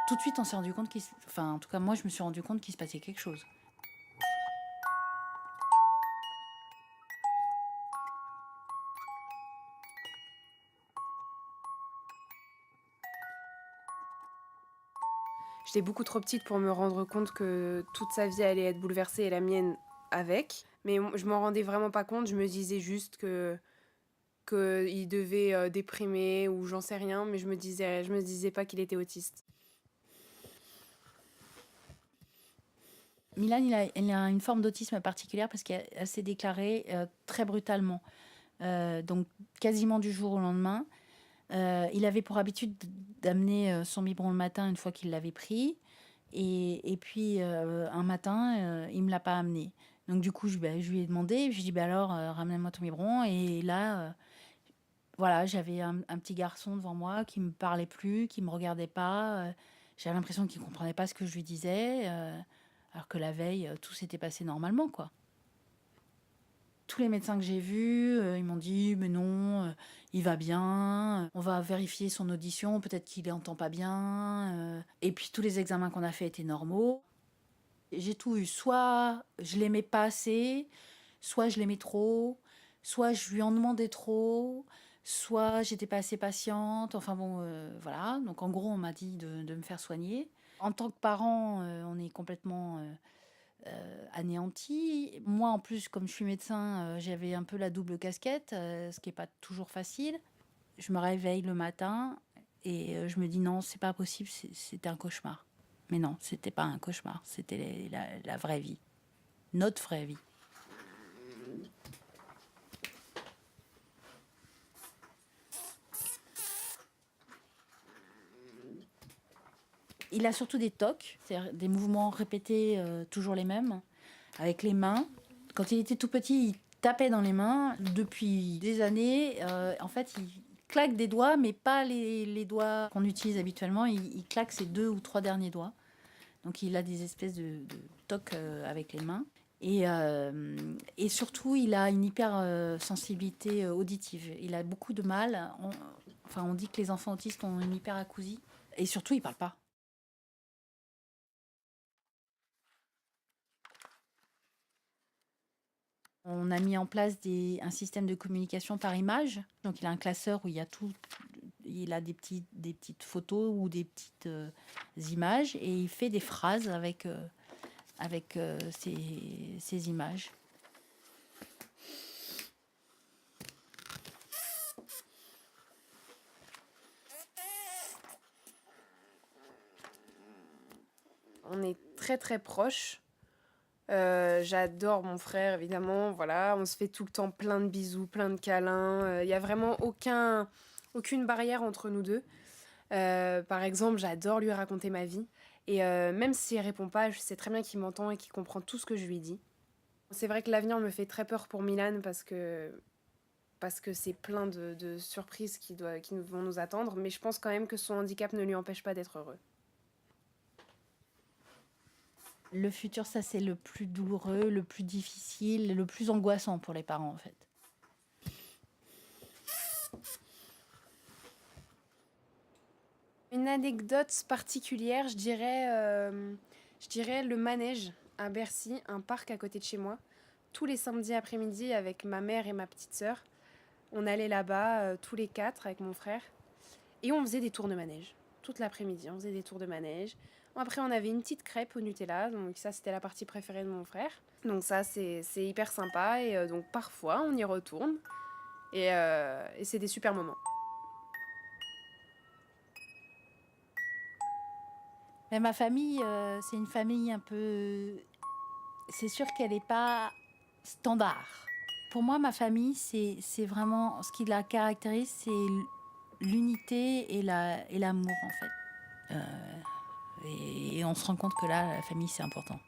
Tout de suite, on s'est rendu compte enfin, en tout cas, moi, je me suis rendu compte qu'il se passait quelque chose. J'étais beaucoup trop petite pour me rendre compte que toute sa vie allait être bouleversée et la mienne avec. Mais je m'en rendais vraiment pas compte, je me disais juste qu'il devait déprimer ou j'en sais rien, mais je me disais pas qu'il était autiste. Milan, il a une forme d'autisme particulière parce qu'elle s'est déclarée très brutalement. Donc, quasiment du jour au lendemain. Il avait pour habitude d'amener son biberon le matin une fois qu'il l'avait pris. Et puis, un matin, il me l'a pas amené. Donc, du coup, je lui ai demandé. Je lui ai dit, bah alors, ramène-moi ton biberon. Et là, voilà, j'avais un petit garçon devant moi qui me parlait plus, qui me regardait pas. J'avais l'impression qu'il comprenait pas ce que je lui disais. Alors que la veille, tout s'était passé normalement, quoi. Tous les médecins que j'ai vus, ils m'ont dit, mais non, il va bien, on va vérifier son audition, peut-être qu'il n'entend pas bien. Et puis tous les examens qu'on a faits étaient normaux. J'ai tout eu, soit je l'aimais pas assez, soit je l'aimais trop, soit je lui en demandais trop, soit j'étais pas assez patiente. Enfin bon, voilà. Donc en gros, on m'a dit de me faire soigner. En tant que parent, on est complètement anéanti. Moi, en plus, comme je suis médecin, j'avais un peu la double casquette, ce qui n'est pas toujours facile. Je me réveille le matin et je me dis non, c'est pas possible, c'était un cauchemar. Mais non, c'était pas un cauchemar, c'était la vraie vie, notre vraie vie. Il a surtout des TOC, c'est-à-dire des mouvements répétés, toujours les mêmes, avec les mains. Quand il était tout petit, il tapait dans les mains. Depuis des années, en fait, il claque des doigts, mais pas les doigts qu'on utilise habituellement. Il claque ses 2 ou 3 derniers doigts. Donc il a des espèces de tocs avec les mains. Et surtout, il a une hyper sensibilité auditive. Il a beaucoup de mal. On dit que les enfants autistes ont une hyperacousie. Et surtout, il parle pas. On a mis en place un système de communication par image. Donc il a un classeur où il y a tout. Il a des petites photos ou des petites images et il fait des phrases avec ces images. On est très très proches. J'adore mon frère, évidemment. Voilà, on se fait tout le temps plein de bisous, plein de câlins. Il n'y a vraiment aucune barrière entre nous deux. Par exemple, j'adore lui raconter ma vie. Et même s'il répond pas, je sais très bien qu'il m'entend et qu'il comprend tout ce que je lui dis. C'est vrai que l'avenir me fait très peur pour Milan parce que c'est plein de surprises qui vont nous attendre. Mais je pense quand même que son handicap ne lui empêche pas d'être heureux. Le futur, ça c'est le plus douloureux, le plus difficile, le plus angoissant pour les parents en fait. Une anecdote particulière, je dirais le manège à Bercy, un parc à côté de chez moi. Tous les samedis après-midi avec ma mère et ma petite sœur, on allait là-bas tous les quatre avec mon frère et on faisait des tours de manège. Toute l'après-midi, on faisait des tours de manège. Après, on avait une petite crêpe au Nutella, donc ça c'était la partie préférée de mon frère. Donc ça c'est hyper sympa et donc parfois on y retourne et c'est des super moments. Mais ma famille, c'est une famille un peu. C'est sûr qu'elle n'est pas standard. Pour moi, ma famille, c'est vraiment. Ce qui la caractérise, c'est l'unité et l'amour, en fait. Et on se rend compte que là, la famille, c'est important.